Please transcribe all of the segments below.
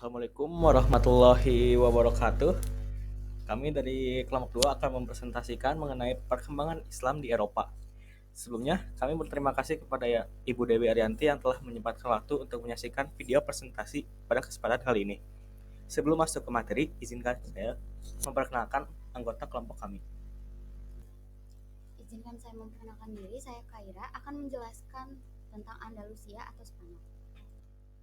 Assalamualaikum warahmatullahi wabarakatuh. Kami dari kelompok 2 akan mempresentasikan mengenai perkembangan Islam di Eropa. Sebelumnya, kami berterima kasih kepada Ibu Dewi Arianti yang telah menyempatkan waktu untuk menyaksikan video presentasi pada kesempatan kali ini. Sebelum masuk ke materi, izinkan saya memperkenalkan anggota kelompok kami. Izinkan saya memperkenalkan diri, saya Kaira akan menjelaskan tentang Andalusia atau Spanyol.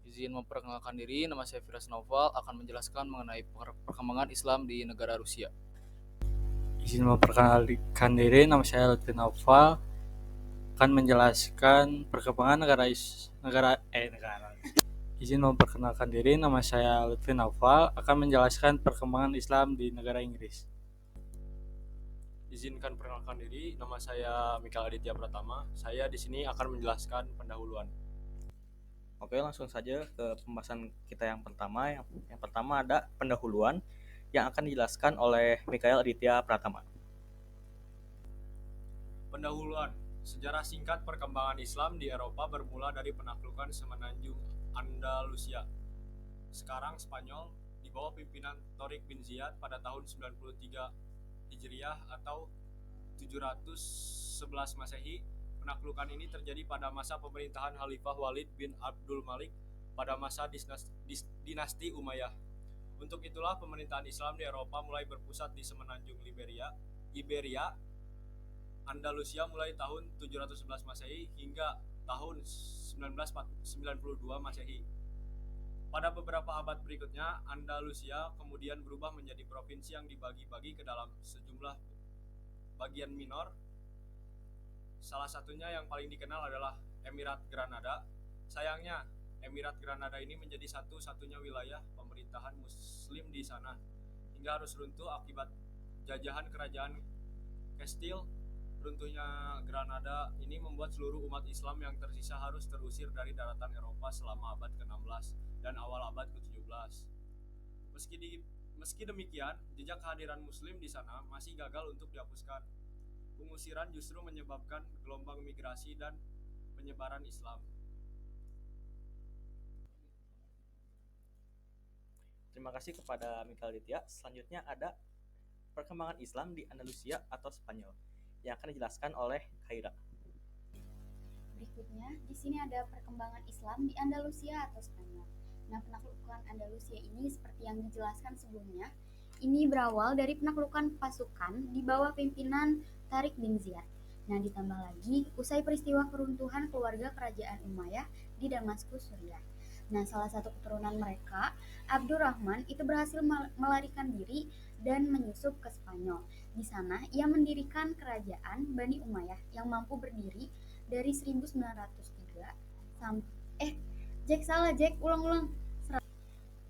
Izin memperkenalkan diri, nama saya Firas Noval akan menjelaskan mengenai perkembangan Islam di negara Rusia. Izin memperkenalkan diri, nama saya Lutfi Naufal akan menjelaskan perkembangan Izin memperkenalkan diri, nama saya Lutfi Naufal akan menjelaskan perkembangan Islam di negara Inggris. Izinkan perkenalkan diri, nama saya Mikael Aditya Pratama. Saya di sini akan menjelaskan pendahuluan. Oke, langsung saja ke pembahasan kita yang pertama. Yang pertama ada pendahuluan yang akan dijelaskan oleh Mikael Aditya Pratama. Pendahuluan. Sejarah singkat perkembangan Islam di Eropa bermula dari penaklukan semenanjung Andalusia, sekarang Spanyol, di bawah pimpinan Tariq bin Ziyad pada tahun 93 Hijriah atau 711 Masehi. Penaklukan ini terjadi pada masa pemerintahan Khalifah Walid bin Abdul Malik pada masa dinasti Umayyah. Untuk itulah pemerintahan Islam di Eropa mulai berpusat di semenanjung Iberia, Andalusia mulai tahun 711 Masehi hingga tahun 1992 Masehi. Pada beberapa abad berikutnya, Andalusia kemudian berubah menjadi provinsi yang dibagi-bagi ke dalam sejumlah bagian minor. Salah satunya yang paling dikenal adalah Emirat Granada. Sayangnya, Emirat Granada ini menjadi satu-satunya wilayah pemerintahan Muslim di sana, hingga harus runtuh akibat jajahan kerajaan Castile. Runtuhnya Granada ini membuat seluruh umat Islam yang tersisa harus terusir dari daratan Eropa selama abad ke-16 dan awal abad ke-17. Meski demikian, jejak kehadiran Muslim di sana masih gagal untuk dihapuskan. Pengusiran justru menyebabkan gelombang migrasi dan penyebaran Islam. Terima kasih kepada Mikael Aditya. Selanjutnya ada perkembangan Islam di Andalusia atau Spanyol yang akan dijelaskan oleh Kaira. Berikutnya, di sini ada perkembangan Islam di Andalusia atau Spanyol. Nah, penaklukan Andalusia ini seperti yang dijelaskan sebelumnya, ini berawal dari penaklukan pasukan di bawah pimpinan Tariq bin Ziyad. Nah, ditambah lagi usai peristiwa keruntuhan keluarga kerajaan Umayyah di Damaskus, Suriah. Nah, salah satu keturunan mereka, Abdurrahman, itu berhasil melarikan diri dan menyusup ke Spanyol. Di sana, ia mendirikan kerajaan Bani Umayyah yang mampu berdiri dari 1903 sampai ulang.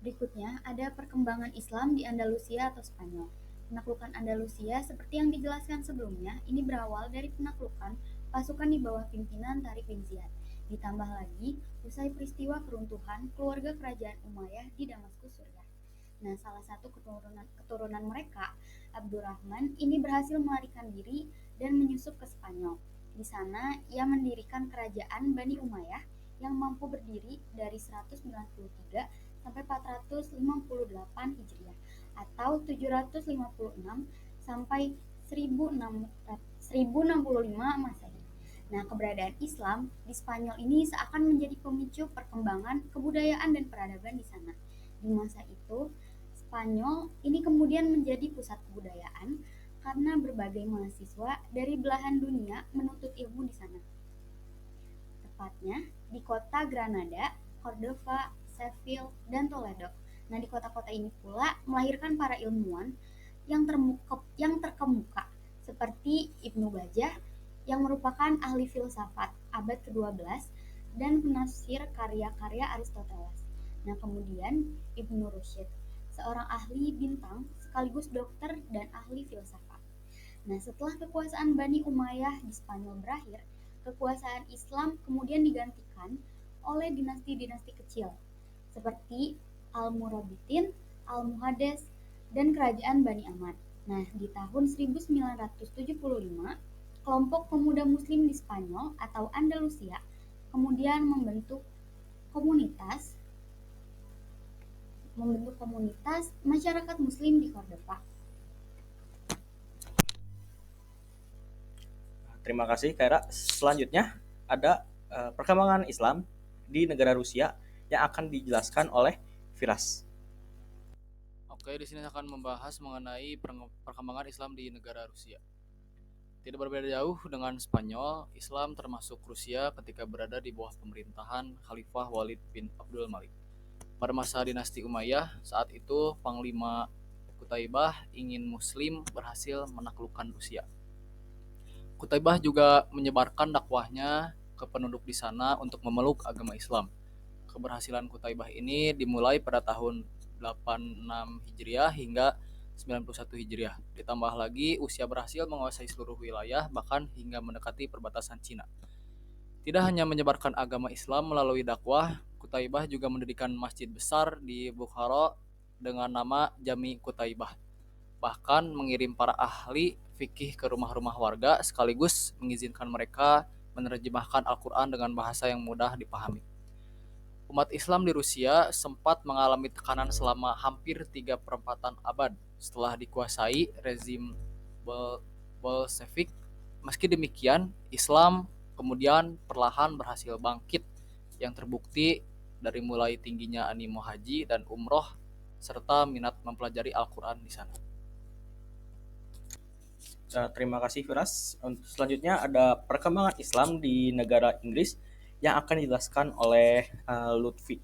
Berikutnya ada perkembangan Islam di Andalusia atau Spanyol. Penaklukan Andalusia seperti yang dijelaskan sebelumnya, ini berawal dari penaklukan pasukan di bawah pimpinan Tariq bin Ziyad. Ditambah lagi usai peristiwa keruntuhan keluarga kerajaan Umayyah di Damaskus, Suriah. Nah, salah satu keturunan mereka, Abdurrahman, ini berhasil melarikan diri dan menyusup ke Spanyol. Di sana, ia mendirikan kerajaan Bani Umayyah yang mampu berdiri dari 193 sampai 458 Hijriah atau 756 sampai 1065 Masehi. Nah, keberadaan Islam di Spanyol ini seakan menjadi pemicu perkembangan kebudayaan dan peradaban di sana. Di masa itu, Spanyol ini kemudian menjadi pusat kebudayaan karena berbagai mahasiswa dari belahan dunia menuntut ilmu di sana. Tepatnya di kota Granada, Cordova, Seville, dan Toledo. Nah, di kota-kota ini pula melahirkan para ilmuwan yang terkemuka seperti Ibnu Bajjah yang merupakan ahli filsafat abad ke-12 dan penafsir karya-karya Aristoteles. Nah, kemudian Ibnu Rushd, seorang ahli bintang sekaligus dokter dan ahli filsafat. Nah, setelah kekuasaan Bani Umayyah di Spanyol berakhir, kekuasaan Islam kemudian digantikan oleh dinasti-dinasti kecil seperti Al-Murabitin, Al-Muhaddes, dan kerajaan Bani Ammar. Nah, di tahun 1975, kelompok pemuda muslim di Spanyol atau Andalusia kemudian membentuk komunitas membentuk komunitas masyarakat Muslim di Cordoba. Terima kasih Kaira. Selanjutnya ada perkembangan Islam di negara Rusia yang akan dijelaskan oleh Firas. Oke, di sini akan membahas mengenai perkembangan Islam di negara Rusia. Tidak berbeda jauh dengan Spanyol, Islam termasuk Rusia ketika berada di bawah pemerintahan Khalifah Walid bin Abdul Malik. Pada masa dinasti Umayyah, saat itu Panglima Qutaibah ingin Muslim berhasil menaklukkan Rusia. Qutaibah juga menyebarkan dakwahnya ke penduduk di sana untuk memeluk agama Islam. Keberhasilan Qutaibah ini dimulai pada tahun 86 Hijriah hingga 91 Hijriah. Ditambah lagi usia berhasil menguasai seluruh wilayah bahkan hingga mendekati perbatasan Cina. Tidak hanya menyebarkan agama Islam melalui dakwah, Qutaibah juga mendirikan masjid besar di Bukhara dengan nama Jami Qutaibah. Bahkan mengirim para ahli fikih ke rumah-rumah warga sekaligus mengizinkan mereka menerjemahkan Al-Quran dengan bahasa yang mudah dipahami. Umat Islam di Rusia sempat mengalami tekanan selama hampir 3/4 abad setelah dikuasai rezim Bolshevik. Meski demikian, Islam kemudian perlahan berhasil bangkit yang terbukti dari mulai tingginya animo haji dan umroh serta minat mempelajari Al-Quran di sana. Terima kasih Firas. Selanjutnya ada perkembangan Islam di negara Inggris yang akan dijelaskan oleh Lutfi.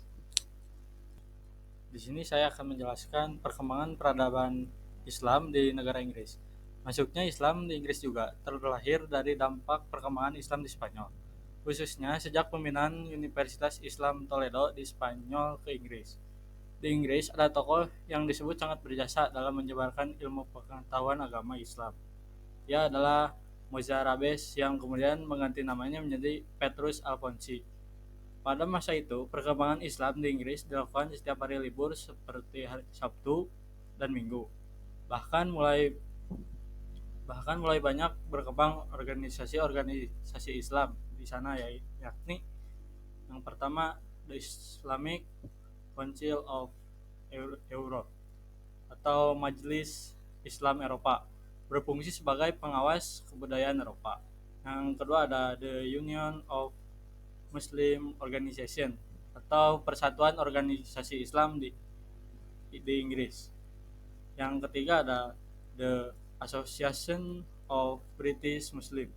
Di sini saya akan menjelaskan perkembangan peradaban Islam di negara Inggris. Masuknya Islam di Inggris juga terlahir dari dampak perkembangan Islam di Spanyol, khususnya sejak pembinaan Universitas Islam Toledo di Spanyol ke Inggris. Di Inggris ada tokoh yang disebut sangat berjasa dalam menyebarkan ilmu pengetahuan agama Islam. Ia adalah Mozarabes yang kemudian mengganti namanya menjadi Petrus Alfonsi. Pada masa itu, perkembangan Islam di Inggris dilakukan setiap hari libur seperti hari Sabtu dan Minggu. Bahkan mulai banyak berkembang organisasi Islam di sana, yakni yang pertama The Islamic Council of Europe atau Majelis Islam Eropa, berfungsi sebagai pengawas kebudayaan Eropa. Yang kedua ada The Union of Muslim Organization atau Persatuan Organisasi Islam di Inggris. Yang ketiga ada The Association of British Muslim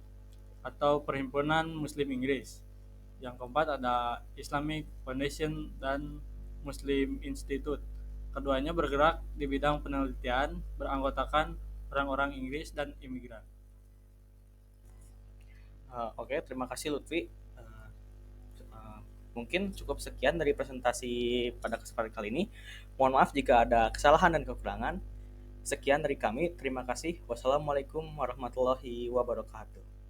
atau Perhimpunan Muslim Inggris. Yang keempat ada Islamic Foundation dan Muslim Institute. Keduanya bergerak di bidang penelitian, beranggotakan orang-orang Inggris dan imigran. Oke, terima kasih Lutfi. Mungkin cukup sekian dari presentasi pada kesempatan kali ini. Mohon maaf jika ada kesalahan dan kekurangan. Sekian dari kami. Terima kasih. Wassalamualaikum warahmatullahi wabarakatuh.